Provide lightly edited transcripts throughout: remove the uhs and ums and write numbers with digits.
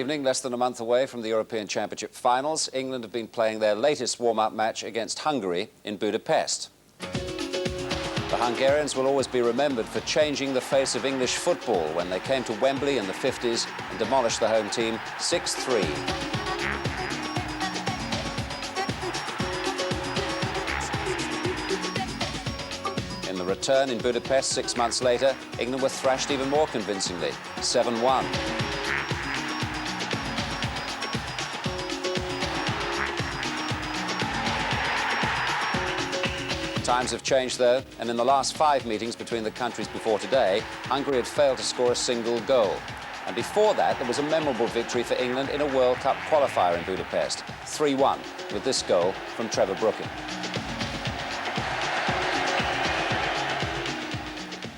evening. Less than a month away from the European Championship finals, England have been playing their latest warm-up match against Hungary in Budapest. The Hungarians will always be remembered for changing the face of English football when they came to Wembley in the 50s and demolished the home team 6-3. In the return in Budapest 6 months later, England were thrashed even more convincingly, 7-1. Times have changed, though, and in the last 5 meetings between the countries before today, Hungary had failed to score a single goal. And before that, there was a memorable victory for England in a World Cup qualifier in Budapest, 3-1, with this goal from Trevor Brooking.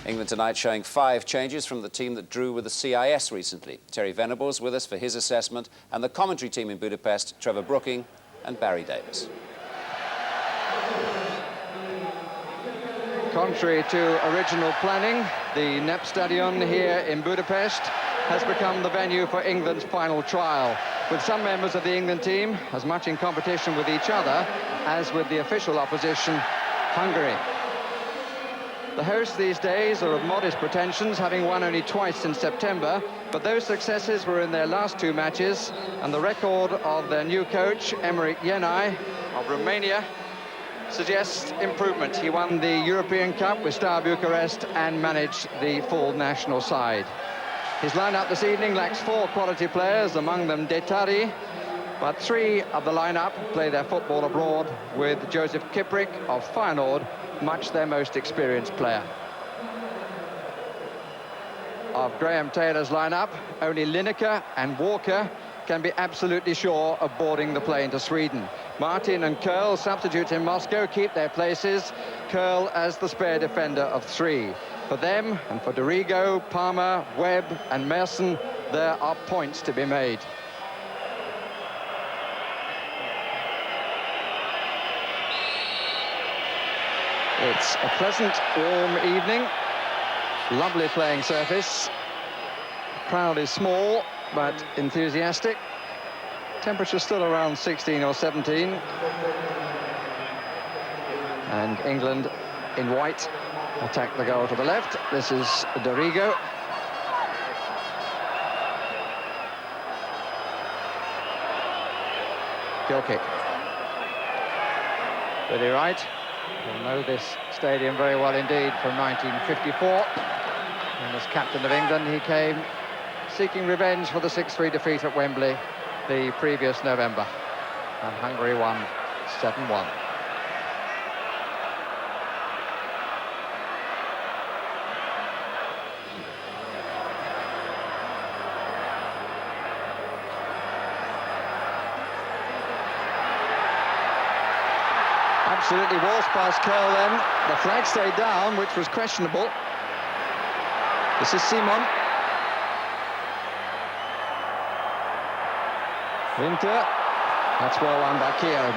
England tonight showing 5 changes from the team that drew with the CIS recently. Terry Venables with us for his assessment, and the commentary team in Budapest, Trevor Brooking and Barry Davis. Contrary to original planning, the NEP Stadion here in Budapest has become the venue for England's final trial, with some members of the England team as much in competition with each other as with the official opposition, Hungary. The hosts these days are of modest pretensions, having won only twice since September, but those successes were in their last 2 matches, and the record of their new coach, Emeric Yenai of Romania, suggests improvement. He won the European Cup with Steaua Bucharest and managed the full national side. His lineup this evening lacks 4 quality players, among them Detari, but 3 of the lineup play their football abroad, with Joseph Kiprick of Feyenoord much their most experienced player. Of Graham Taylor's lineup, only Lineker and Walker can be absolutely sure of boarding the plane to Sweden. Martin and Curl, substitutes in Moscow, keep their places. Curl as the spare defender of 3. For them, and for Dorigo, Palmer, Webb and Merson, there are points to be made. It's a pleasant, warm evening. Lovely playing surface. Crowd is small, but enthusiastic. Temperature still around 16 or 17. And England in white attack the goal to the left. This is Dorigo. Goal kick. Billy Wright will know this stadium very well indeed from 1954. And as captain of England, he came seeking revenge for the 6-3 defeat at Wembley the previous November. And Hungary won 7-1. Absolutely waltzed past Curl then. The flag stayed down, which was questionable. This is Simon. Winter. That's well won by Keown.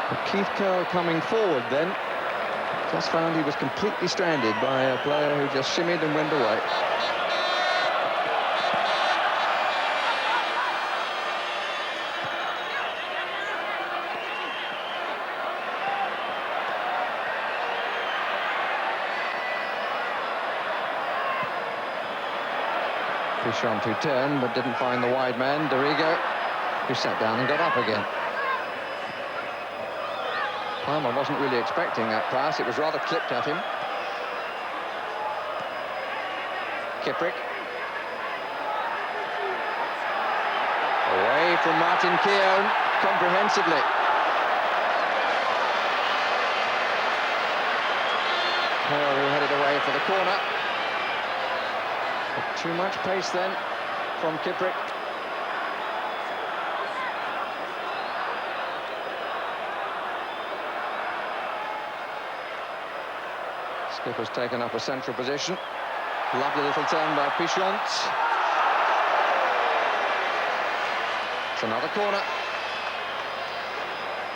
But Keith Curl coming forward then just found he was completely stranded by a player who just shimmied and went away. Pichon to turn, but didn't find the wide man, Dorigo, who sat down and got up again. Palmer wasn't really expecting that pass. It was rather clipped at him. Kiprick. Away from Martin Keown, comprehensively. Curl who headed away for the corner. Too much pace then from Kiprick. Skipper's taken up a central position. Lovely little turn by Pichon. It's another corner.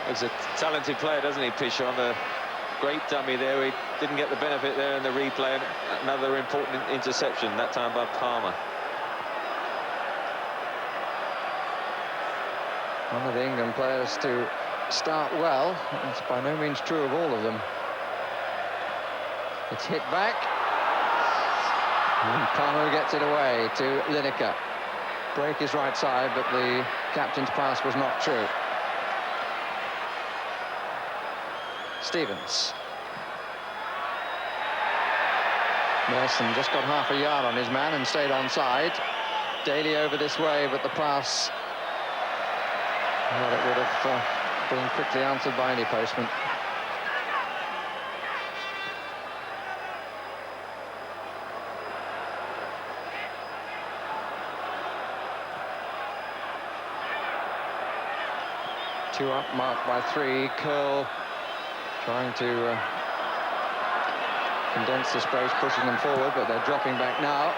He's a talented player, doesn't he, Pichon? A great dummy there. He didn't get the benefit there in the replay. Another important interception, that time by Palmer. One of the England players to start well. It's by no means true of all of them. It's hit back. And Palmer gets it away to Lineker. Break his right side, but the captain's pass was not true. Stevens. Nelson just got half a yard on his man and stayed onside. Daly over this way, but the pass, well, it would have been quickly answered by any postman. Two up, marked by three. Curl trying to condense the space, pushing them forward, but they're dropping back now.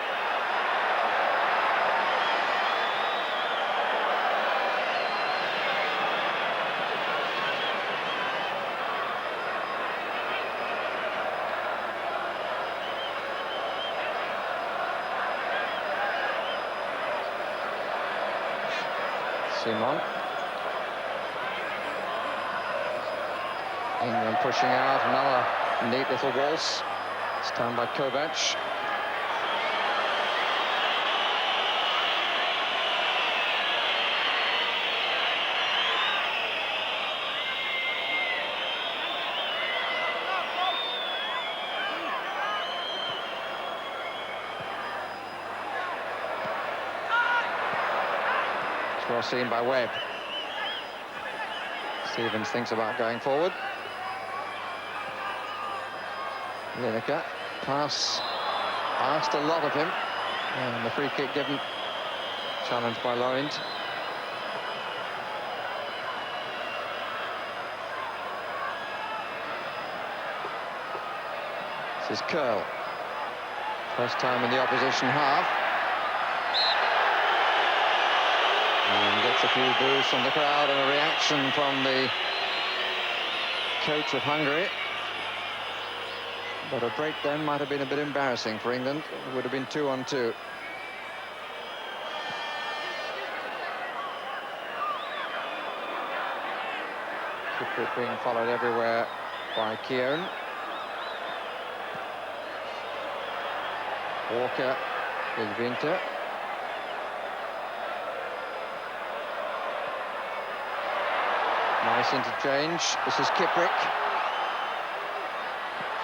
Simon. England pushing out, another neat little waltz. This time by Kovac. It's well seen by Webb. Stevens thinks about going forward. Lineker, pass, asked a lot of him, and the free kick given, challenged by Laurent. This is Curl, first time in the opposition half, and gets a few boos from the crowd and a reaction from the coach of Hungary. But a break then might have been a bit embarrassing for England. It would have been 2-on-2. Kippert being followed everywhere by Keown. Walker with Winter. Nice interchange. This is Kippert.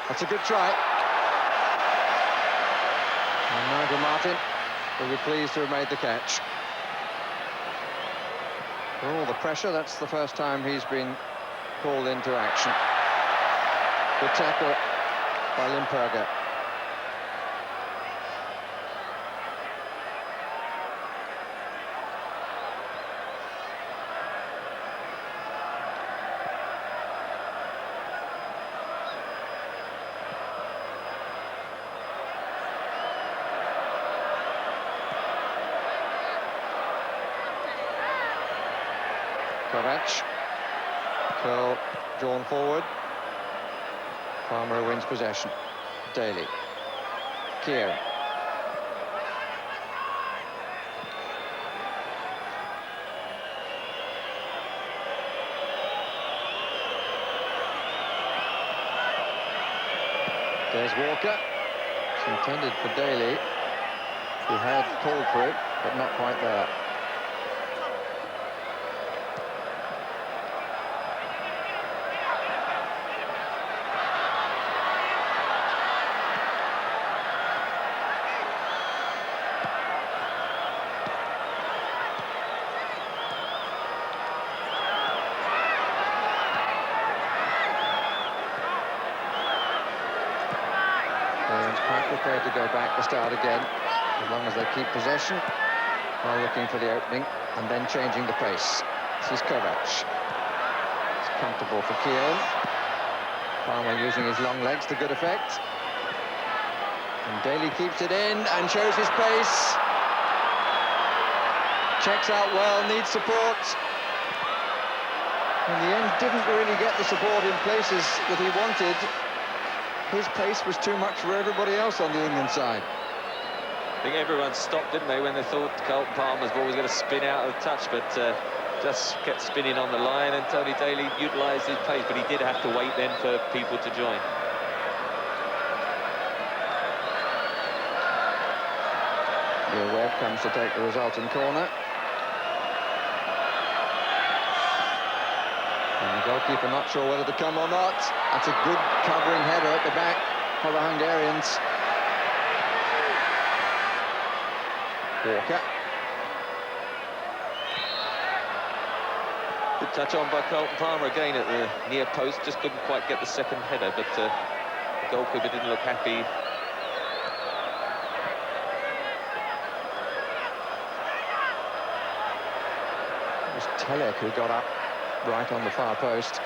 That's a good try. And Nigel Martin will be pleased to have made the catch. For all the pressure, that's the first time he's been called into action. Good tackle by Limperger. Kovac. Curl drawn forward. Palmer wins possession. Daly. Keown. There's Walker. It's intended for Daly. He had called for it, but not quite there. Quite prepared to go back to start again, as long as they keep possession while looking for the opening and then changing the pace. This is Kovac. It's comfortable for Keown. Palmer using his long legs to good effect. And Daly keeps it in and shows his pace. Checks out well, needs support. In the end, didn't really get the support in places that he wanted. his pace was too much for everybody else on the England side. I think everyone stopped, didn't they, when they thought Carlton Palmer's ball was going to spin out of touch, but just kept spinning on the line, and Tony Daly utilised his pace, but he did have to wait then for people to join. Here Webb comes to take the resulting corner. And the goalkeeper not sure whether to come or not. That's a good covering header at the back for the Hungarians. Walker. Good touch on by Carlton Palmer again at the near post. Just couldn't quite get the second header, but the goalkeeper didn't look happy. It was Telek who got up right on the far post.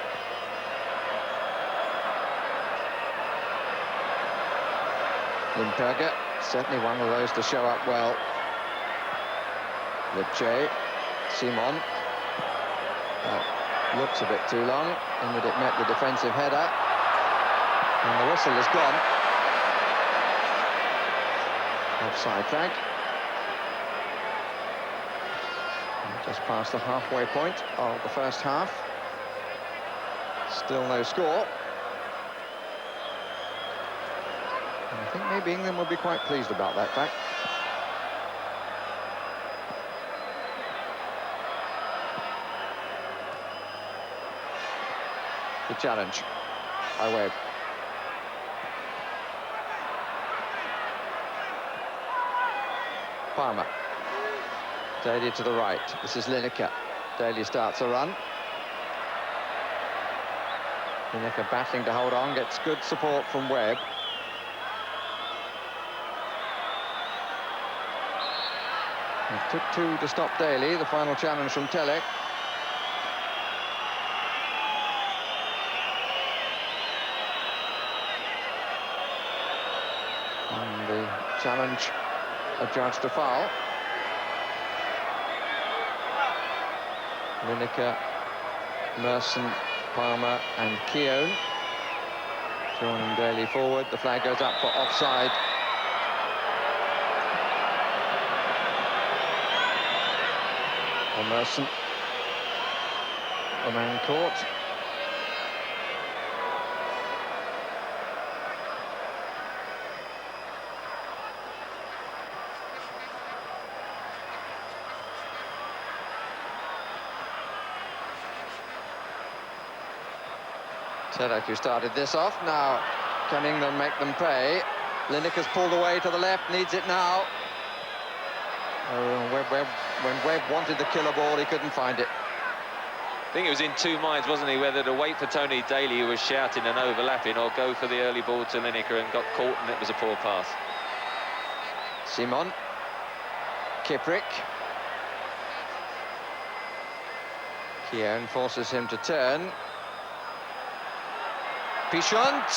Limperger, certainly one of those to show up well. Lipche, Simon. Looks a bit too long in that it met the defensive header. And the whistle is gone. Offside flag. Just past the halfway point of the first half. Still no score. And I think maybe England will be quite pleased about that fact. The challenge by Webb. Palmer. Daly to the right. This is Lineker. Daly starts a run. Lineker battling to hold on, gets good support from Webb. It took two to stop Daly. The final challenge from Telek. And the challenge adjudged a foul. Lineker, Merson, Palmer and Keown joining Daly forward. The flag goes up for offside. For Merson. The man caught. Telek who started this off. Now, can England make them pay? Lineker's pulled away to the left, needs it now. When Webb wanted the killer ball, he couldn't find it. I think he was in two minds, wasn't he, whether to wait for Tony Daly, who was shouting and overlapping, or go for the early ball to Lineker, and got caught, and it was a poor pass. Simon. Kiprick. Keown forces him to turn. Pichont.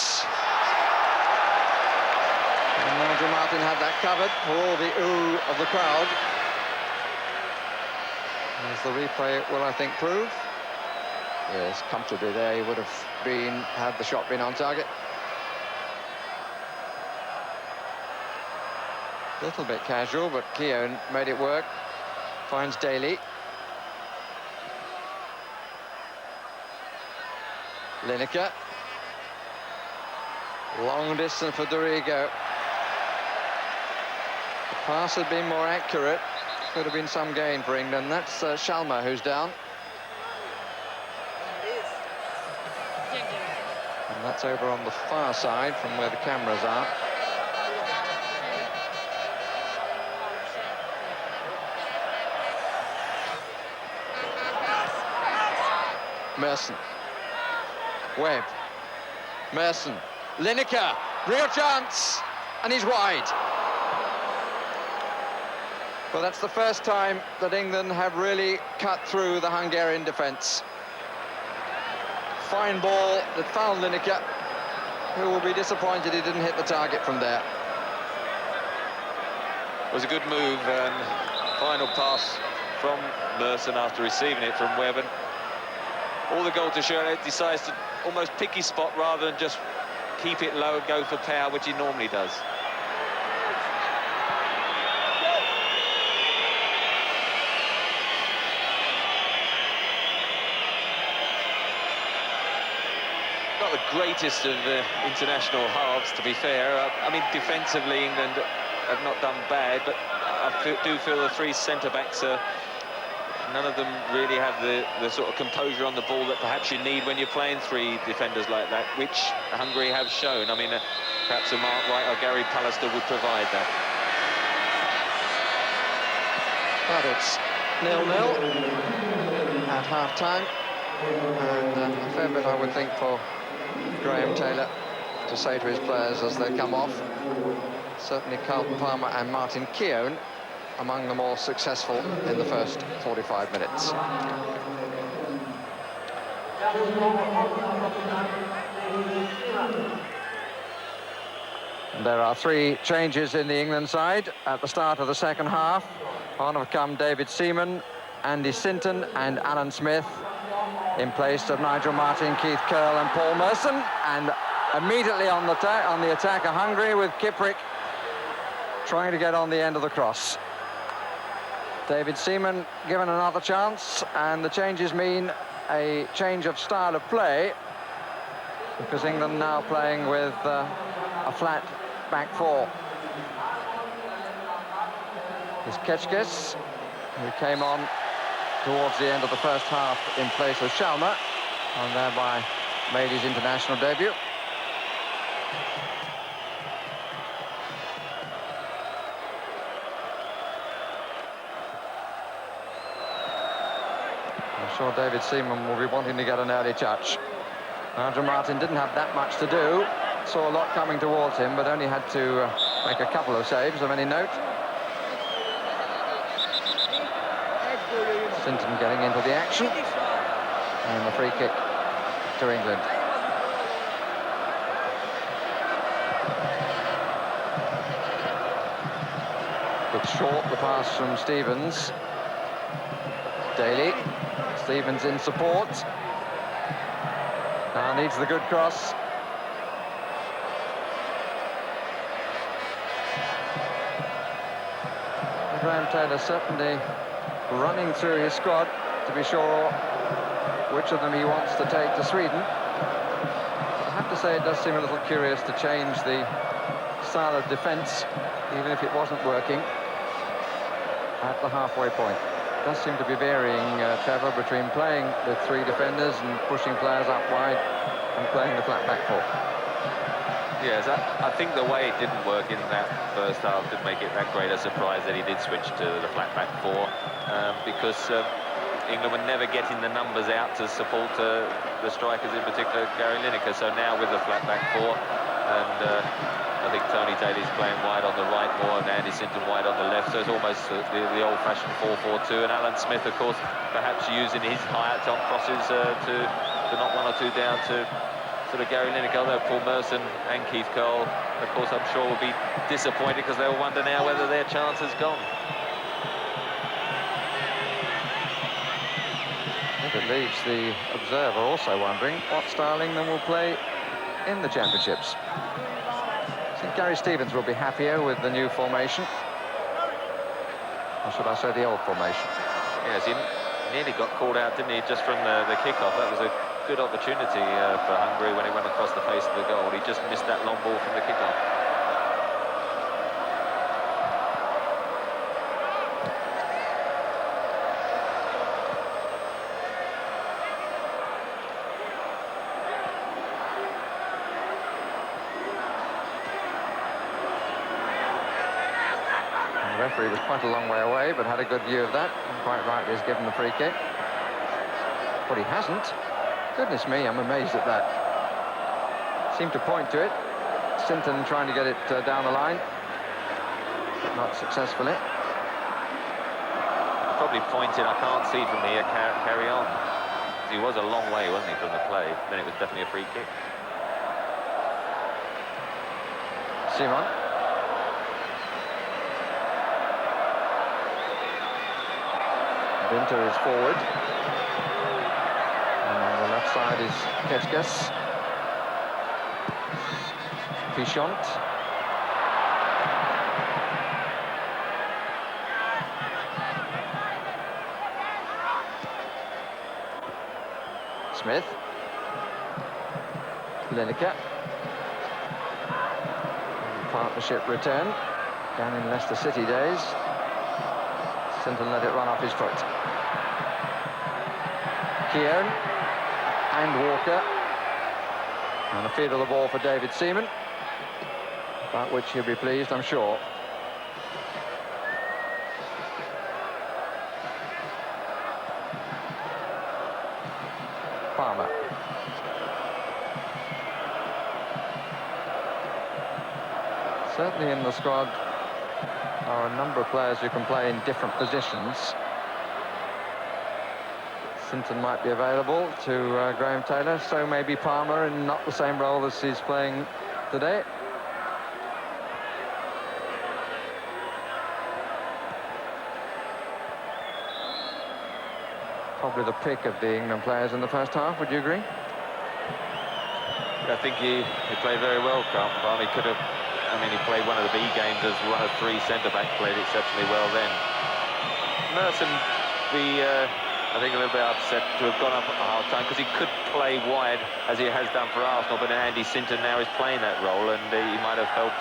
And Nigel Martin had that covered for all the ooh of the crowd. As the replay will, I think, prove. Yes, comfortably there he would have been, had the shot been on target. A little bit casual, but Keown made it work. Finds Daly. Lineker. Long distance for Dorigo. The pass had been more accurate. Could have been some gain for England. That's Shalma who's down. And that's over on the far side from where the cameras are. Merson. Webb. Merson. Lineker. Real chance. And he's wide. Well, that's the first time that England have really cut through the Hungarian defence. Fine ball that found Lineker, who will be disappointed he didn't hit the target from there. It was a good move, and final pass from Merson after receiving it from Webb. And all the goal to show it, decides to almost pick his spot rather than just keep it low and go for power, which he normally does. Not the greatest of international halves, to be fair. I mean, defensively, England have not done bad, but I do feel the three centre-backs are... None of them really have the sort of composure on the ball that perhaps you need when you're playing three defenders like that, which Hungary have shown. I mean, perhaps a Mark Wright or Gary Pallister would provide that. But it's 0-0 at half-time, and a fair bit, I would think, for Graham Taylor to say to his players as they come off. Certainly Carlton Palmer and Martin Keown among the more successful in the first 45 minutes. There are three changes in the England side at the start of the second half. On have come David Seaman, Andy Sinton and Alan Smith in place of Nigel Martin, Keith Curle and Paul Merson. And immediately on the attack of Hungary with Kiprick trying to get on the end of the cross. David Seaman given another chance, and the changes mean a change of style of play, because England now playing with a flat back four. It's Ketchkes, who came on towards the end of the first half in place of Shalma, and thereby made his international debut. I'm sure David Seaman will be wanting to get an early touch. Nigel Martin didn't have that much to do, saw a lot coming towards him, but only had to make a couple of saves of any note. Sinton getting into the action, and the free kick to England. It's short, the pass from Stevens. Daly. Stevens in support. Now needs the good cross. Graham Taylor certainly running through his squad to be sure which of them he wants to take to Sweden. I have to say it does seem a little curious to change the style of defence, even if it wasn't working, at the halfway point. It does seem to be varying, Trevor, between playing with three defenders and pushing players up wide and playing the flat back four. Yes, I think the way it didn't work in that first half did make it that great a surprise that he did switch to the flat back four, because England were never getting the numbers out to support the strikers, in particular Gary Lineker. So now with the flat back four, and I think Tony Daly's playing wide on the right more, and Andy Sinton wide on the left. So it's almost the old-fashioned 4-4-2. And Alan Smith, of course, perhaps using his height on crosses to knock one or two down to sort of Gary Lineker. Although Paul Merson and Keith Curle, of course, I'm sure will be disappointed because they'll wonder now whether their chance has gone. I think it leaves the observer also wondering what style England will play in the championships. I think Gary Stevens will be happier with the new formation. Or should I say the old formation? Yes, he nearly got called out, didn't he, just from the kick-off. That was a good opportunity for Hungary when he went across the face of the goal. He just missed that long ball from the kick-off. The referee was quite a long way away, but had a good view of that, and quite rightly has given the free kick. But he hasn't. Goodness me, I'm amazed at that. Seemed to point to it. Sinton trying to get it down the line, but not successfully. Probably pointed, I can't see from here, carry on. He was a long way, wasn't he, from the play? Then it was definitely a free kick. Simon. Winter is forward. And on the left side is Ketchkes. Pichont. Smith. Lineker. Partnership return down in Leicester City days. Sinton let it run off his foot. Kieran and Walker. And a field of the ball for David Seaman, about which he'll be pleased, I'm sure. Palmer. Certainly in the squad are a number of players who can play in different positions. Sinton might be available to Graham Taylor, so maybe Palmer, in not the same role as he's playing today. Probably the pick of the England players in the first half, would you agree? I think he played very well, Carlton Palmer. He could have, he played one of the B games as one of three centre-backs, played exceptionally well then. Merson, I think a little bit upset to have gone up at half-time, because he could play wide as he has done for Arsenal, but Andy Sinton now is playing that role, and he might have felt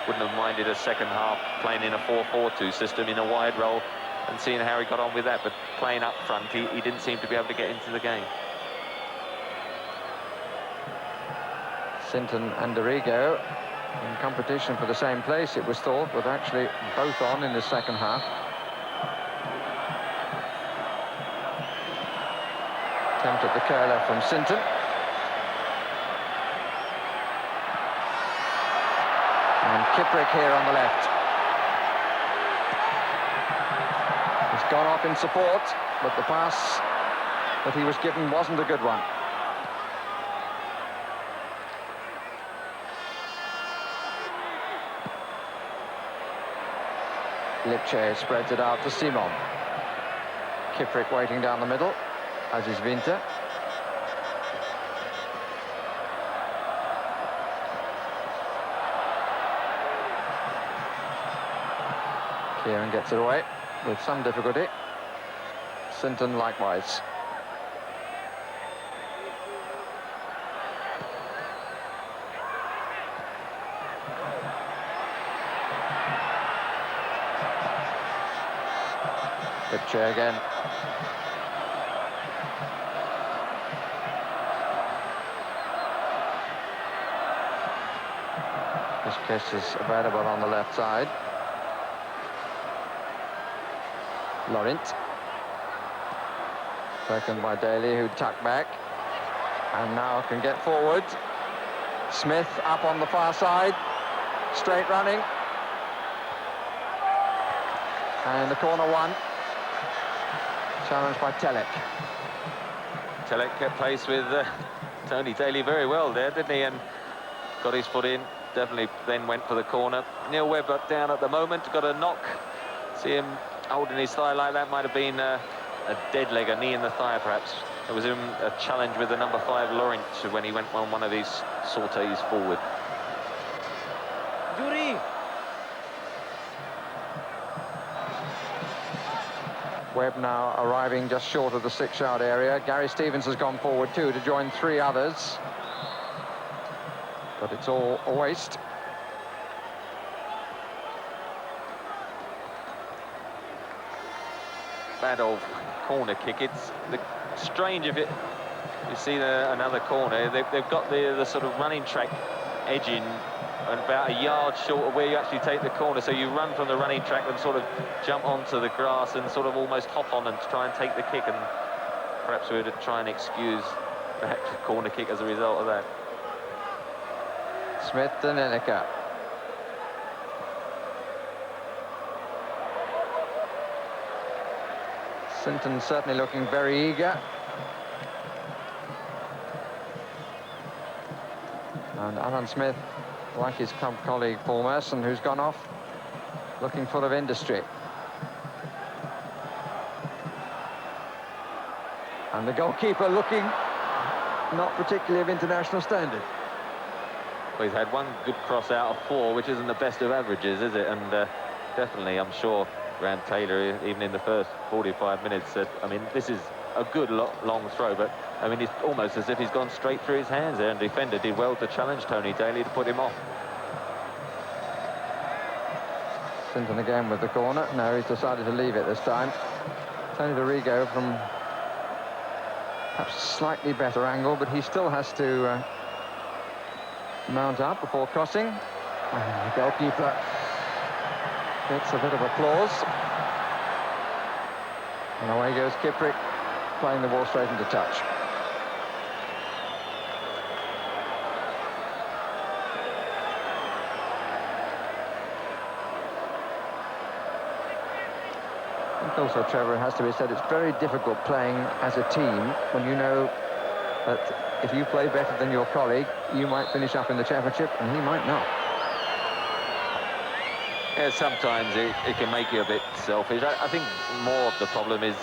wouldn't have minded a second half playing in a 4-4-2 system in a wide role and seeing how he got on with that. But playing up front, he didn't seem to be able to get into the game. Sinton and Dorigo in competition for the same place, it was thought, but actually both on in the second half. Attempt at the curler from Sinton. And Kiprick here on the left. He's gone off in support, but the pass that he was given wasn't a good one. Lipche spreads it out to Simon. Kiprick waiting down the middle, as is Winter. Kieran gets it away with some difficulty. Sinton likewise. Lipche again. This kiss is available on the left side. Laurent. Taken by Daly, who tucked back. And now can get forward. Smith up on the far side. Straight running. And the corner one. Challenged by Telek. Telek kept pace with Tony Daly very well there, didn't he? And got his foot in. Definitely then went for the corner. Neil Webb got down at the moment, got a knock. See him holding his thigh like that. Might have been a dead leg, a knee in the thigh perhaps. It was a challenge with the number 5 Laurent when he went on one of these sorties forward. Jury. Webb now arriving just short of the 6-yard area. Gary Stevens has gone forward too to join 3 others. But it's all a waste. Bad old corner kick. It's strange if it. You see another corner. They've got the sort of running track edging about a yard short of where you actually take the corner. So you run from the running track and sort of jump onto the grass and sort of almost hop on and try and take the kick. And perhaps we're to try and excuse that corner kick as a result of that. Smith and Lineker. Sinton certainly looking very eager. And Alan Smith, like his colleague Paul Merson, who's gone off looking full of industry. And the goalkeeper looking not particularly of international standard. Well, he's had one good cross out of 4, which isn't the best of averages, is it? And definitely, I'm sure Graham Taylor, even in the first 45 minutes, said, I mean, this is a good long throw, but I mean, it's almost as if he's gone straight through his hands there, and the defender did well to challenge Tony Daly to put him off. Sinton again with the corner. No, he's decided to leave it this time. Tony Dorigo from perhaps a slightly better angle, but he still has to mount up before crossing. And the goalkeeper gets a bit of applause. And away goes Kiprick, playing the ball straight into touch. Also, Trevor, it has to be said, it's very difficult playing as a team when you know that if you play better than your colleague, you might finish up in the championship and he might not. Yeah, sometimes it can make you a bit selfish. I think more of the problem is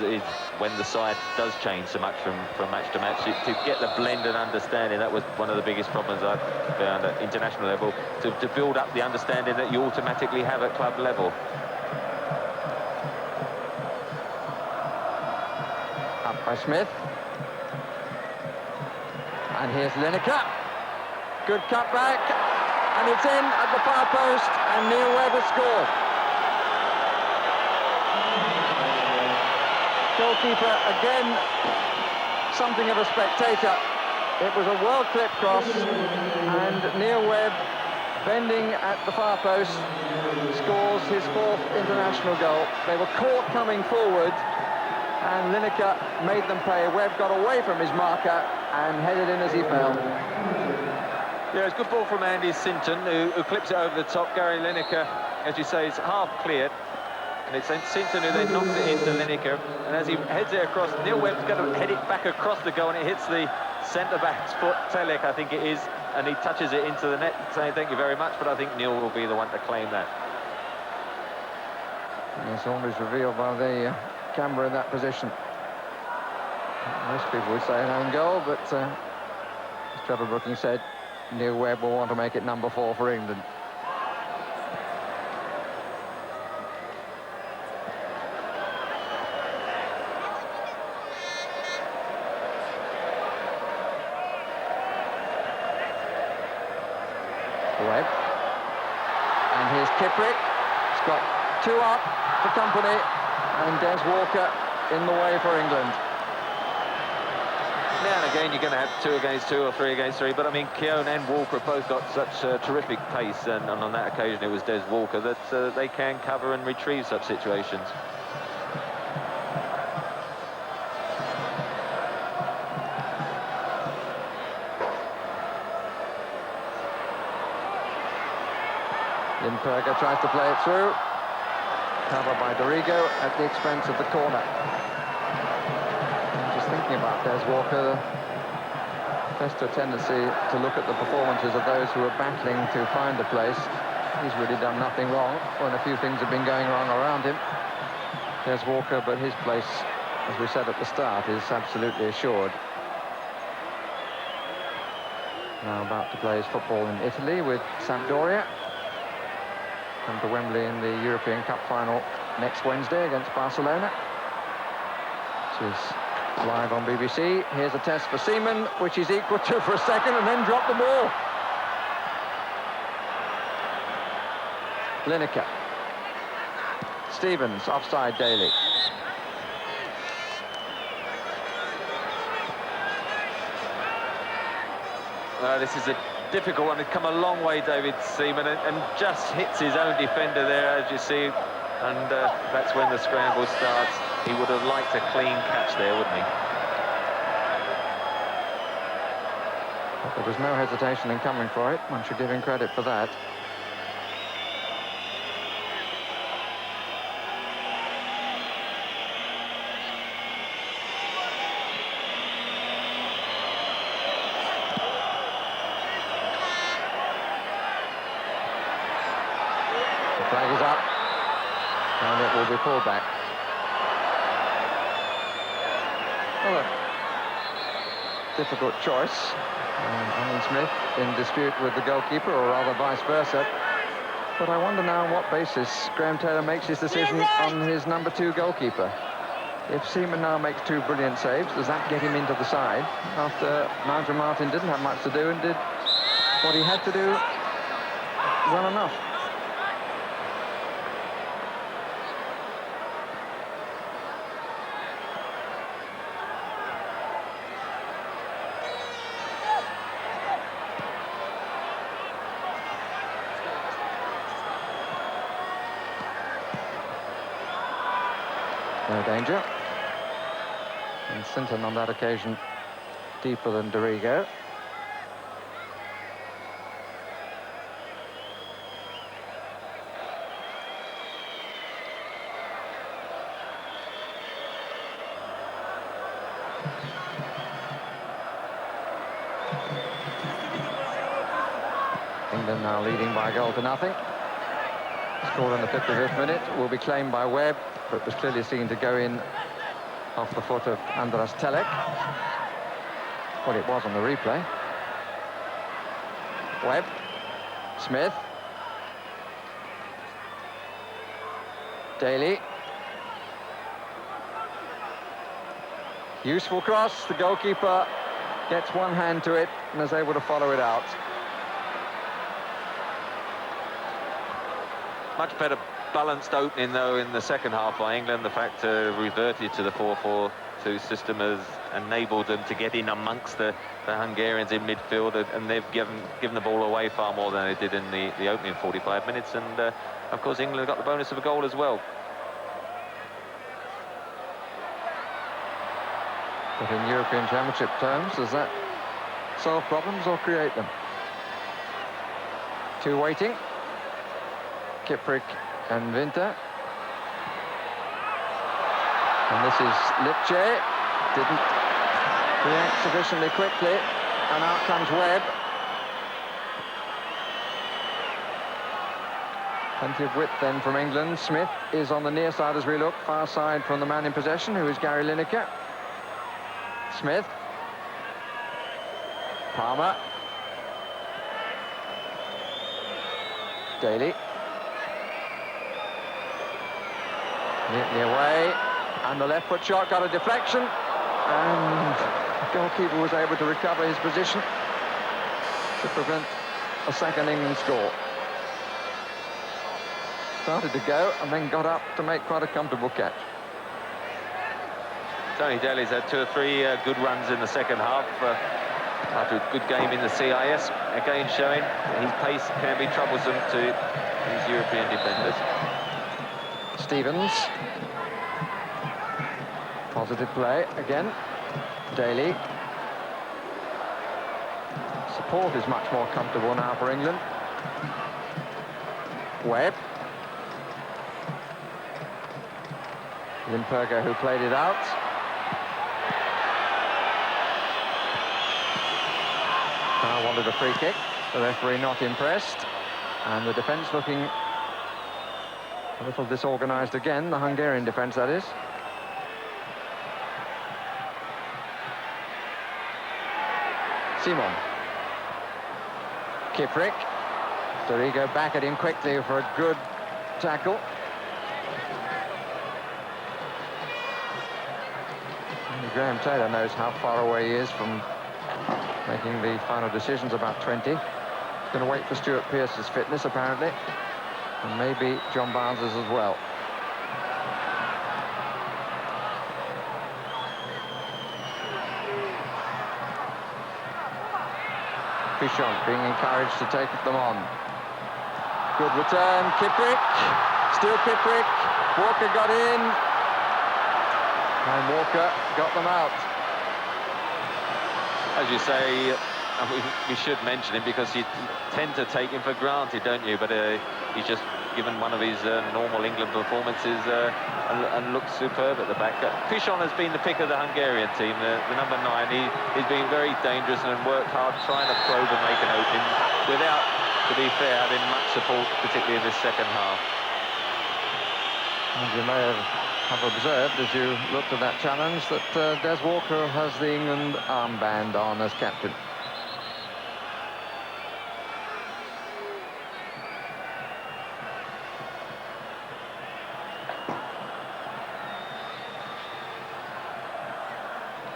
when the side does change so much from match to match. To get the blend and understanding, that was one of the biggest problems I found at international level, to build up the understanding that you automatically have at club level. Up by Smith. And here's Lineker. Good cutback. And it's in at the far post, and Neil Webb has scored. Goalkeeper, again, something of a spectator. It was a well-clipped cross, and Neil Webb, bending at the far post, scores his 4th international goal. They were caught coming forward, and Lineker made them pay. Webb got away from his marker and headed in as he fell. Yeah, it's good ball from Andy Sinton, who clips it over the top. Gary Lineker, as you say, is half cleared. And it's Sinton who then knocks it into Lineker. And as he heads it across, Neil Webb's going to head it back across the goal, and it hits the centre-back's foot, Telek, I think it is. And he touches it into the net, saying thank you very much, but I think Neil will be the one to claim that. It's always revealed by the camera in that position. Most people would say an own goal, but as Trevor Brooking said, Neil Webb will want to make it number 4 for England. Webb. And here's Kiprick. He's got 2 up for company, and Des Walker in the way for England. Now and again, you're going to have 2 against 2 or 3 against 3, but I mean, Keown and Walker both got such terrific pace, and on that occasion it was Des Walker, that they can cover and retrieve such situations. Limperger tries to play it through. Covered by Dorigo at the expense of the corner. Just thinking about Des Walker, there's a tendency to look at the performances of those who are battling to find a place. He's really done nothing wrong when a few things have been going wrong around him. Des Walker, but his place, as we said at the start, is absolutely assured. Now about to play his football in Italy with Sampdoria. Come to Wembley in the European Cup final next Wednesday against Barcelona. This is live on BBC. Here's a test for Seaman, which he's equal to for a second, and then dropped the ball. Lineker. Stevens, offside Daly. This is a difficult one. He's come a long way, David Seaman, and just hits his own defender there, as you see. And that's when the scramble starts. He would have liked a clean catch there, wouldn't he? But there was no hesitation in coming for it. One should give him credit for that. The flag is up, and it will be pulled back. difficult choice. Alan Smith in dispute with the goalkeeper, or rather vice versa. But I wonder now on what basis Graham Taylor makes his decision on his number 2 goalkeeper. If Seaman now makes 2 brilliant saves, does that get him into the side after Nigel Martyn didn't have much to do and did what he had to do well enough? No danger. And Sinton on that occasion deeper than Dorigo. England now leading by a goal to nothing. Scored in the 55th minute, will be claimed by Webb, but was clearly seen to go in off the foot of Andras Telek. Well, it was on the replay. Webb, Smith, Daly. Useful cross, the goalkeeper gets one hand to it and is able to follow it out. Much better balanced opening, though, in the second half by England. The fact reverted to the 4-4-2 system has enabled them to get in amongst the Hungarians in midfield, and they've given the ball away far more than they did in the opening 45 minutes. And, of course, England got the bonus of a goal as well. But in European Championship terms, does that solve problems or create them? 2 waiting. Kiprick and Winter. And this is Lipche. Didn't react sufficiently quickly. And out comes Webb. Plenty of width then from England. Smith is on the near side as we look. Far side from the man in possession, who is Gary Lineker. Smith. Palmer. Daly. Neatly away, and the left foot shot got a deflection, and the goalkeeper was able to recover his position to prevent a second England score. Started to go and then got up to make quite a comfortable catch. Tony Daly's had 2 or 3 good runs in the second half after a good game in the CIS, again showing his pace can be troublesome to these European defenders. Stevens. Positive play again. Daly. Support is much more comfortable now for England. Webb. Limperger, who played it out. Now wanted a free kick. The referee not impressed. And the defence looking a little disorganised again, the Hungarian defence, that is. Simon. Kiprick. Dorigo back at him quickly for a good tackle. And Graham Taylor knows how far away he is from making the final decisions, about 20. He's going to wait for Stuart Pearce's fitness, apparently. And maybe John Barnes's as well. Pichon being encouraged to take them on. Good return, Kiprick. Still Kiprick. Walker got in. And Walker got them out. As you say, we should mention him because you tend to take him for granted, don't you? But he's just given one of his normal England performances and looks superb at the back. Pichon has been the pick of the Hungarian team, the number 9. He's been very dangerous and worked hard trying to probe and make an opening without, to be fair, having much support, particularly in this second half. And you may have have observed, as you looked at that challenge, that Des Walker has the England armband on as captain.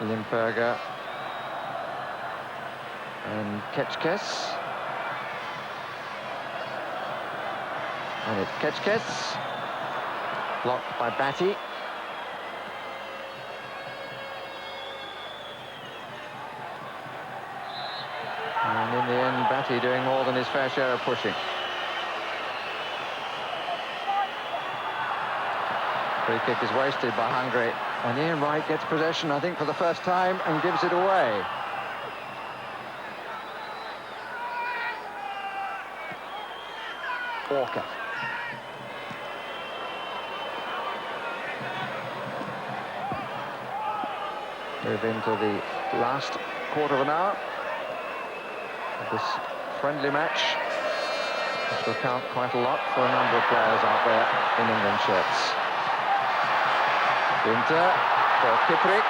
Limperger and Ketchkes. And it's Ketchkes. Blocked by Batty. And in the end, Batty doing more than his fair share of pushing. Free kick is wasted by Hungary. And Ian Wright gets possession, I think, for the first time and gives it away. Walker. Move into the last quarter of an hour of this friendly match, which will count quite a lot for a number of players out there in England shirts. Winter for Kiprik.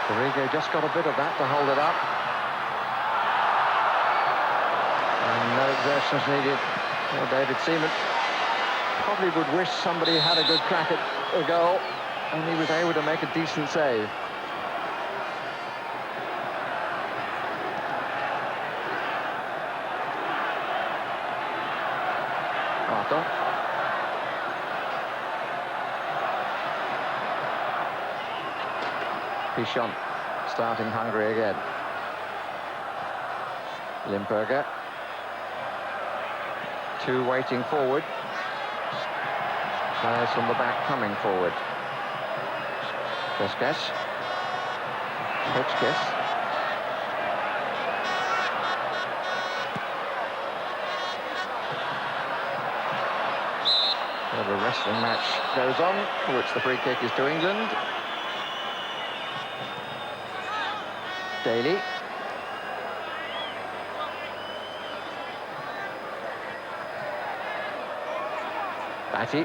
Origi just got a bit of that to hold it up. And no exertions needed. Well, David Seaman probably would wish somebody had a good crack at a goal, and he was able to make a decent save. Arthur. Pichon starting Hungary again. Limperger. Two waiting forward. Players from the back coming forward. Ketchkes. So the wrestling match goes on, for which the free kick is to England. Daly. Batty.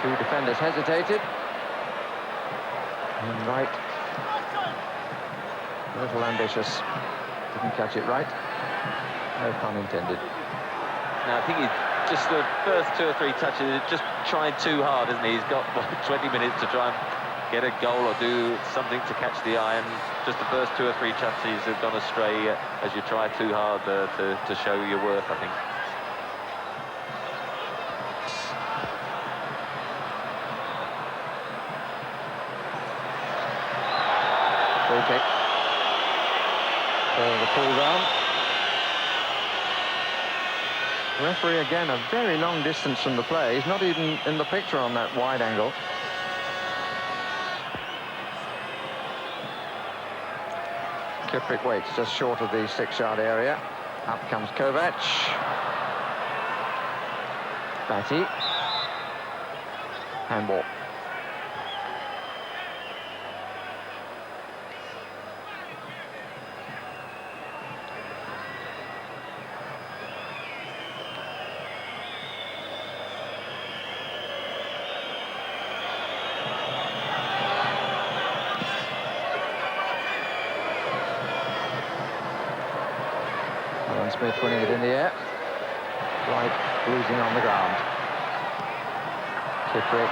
Two defenders hesitated. And Wright, a little ambitious. Didn't catch it right. No pun intended. No, I think he's just the first 2 or 3 touches, just trying too hard, isn't he? He's got 20 minutes to try and get a goal or do something to catch the eye, and just the first 2 or 3 touches have gone astray as you try too hard to show your worth, I think. Free kick. So the pull down. Referee again a very long distance from the play. He's not even in the picture on that wide angle. Kiprik waits just short of the 6-yard area. Up comes Kovac. Batty. Handball. Smith winning it in the air. Wright losing on the ground. Kiprik,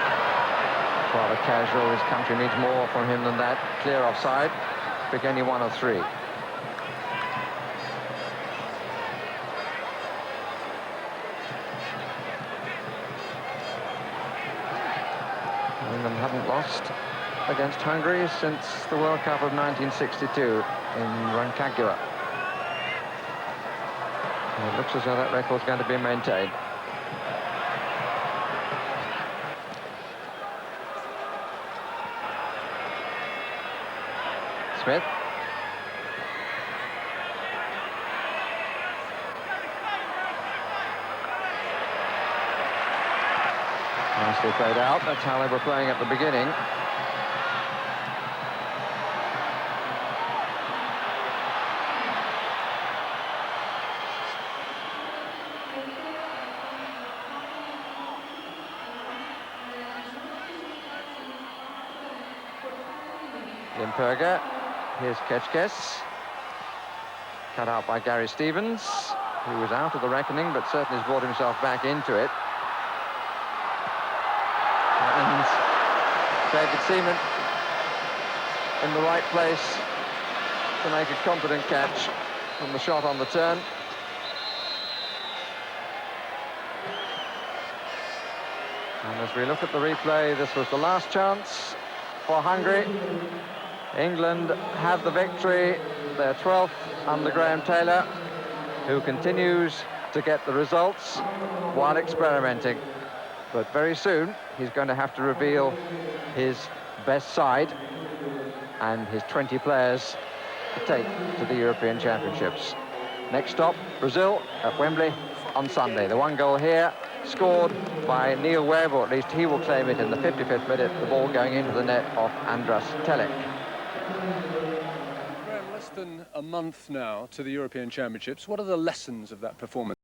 rather casual. His country needs more from him than that. Clear offside. Pick any one of 3. England haven't lost against Hungary since the World Cup of 1962 in Rancagua. It looks as though that record's going to be maintained. Smith. Nicely played out. That's how they were playing at the beginning. Imperga. Here's Ketchkes. Cut out by Gary Stevens, who was out of the reckoning, but certainly has brought himself back into it. And David Seaman in the right place to make a competent catch from the shot on the turn. And as we look at the replay, this was the last chance for Hungary. England have the victory, their 12th under Graham Taylor, who continues to get the results while experimenting. But very soon, he's going to have to reveal his best side and his 20 players to take to the European Championships. Next stop, Brazil at Wembley on Sunday. The one goal here scored by Neil Webb, or at least he will claim it in the 55th minute, the ball going into the net of Andras Telek. Graham, less than a month now to the European Championships. What are the lessons of that performance?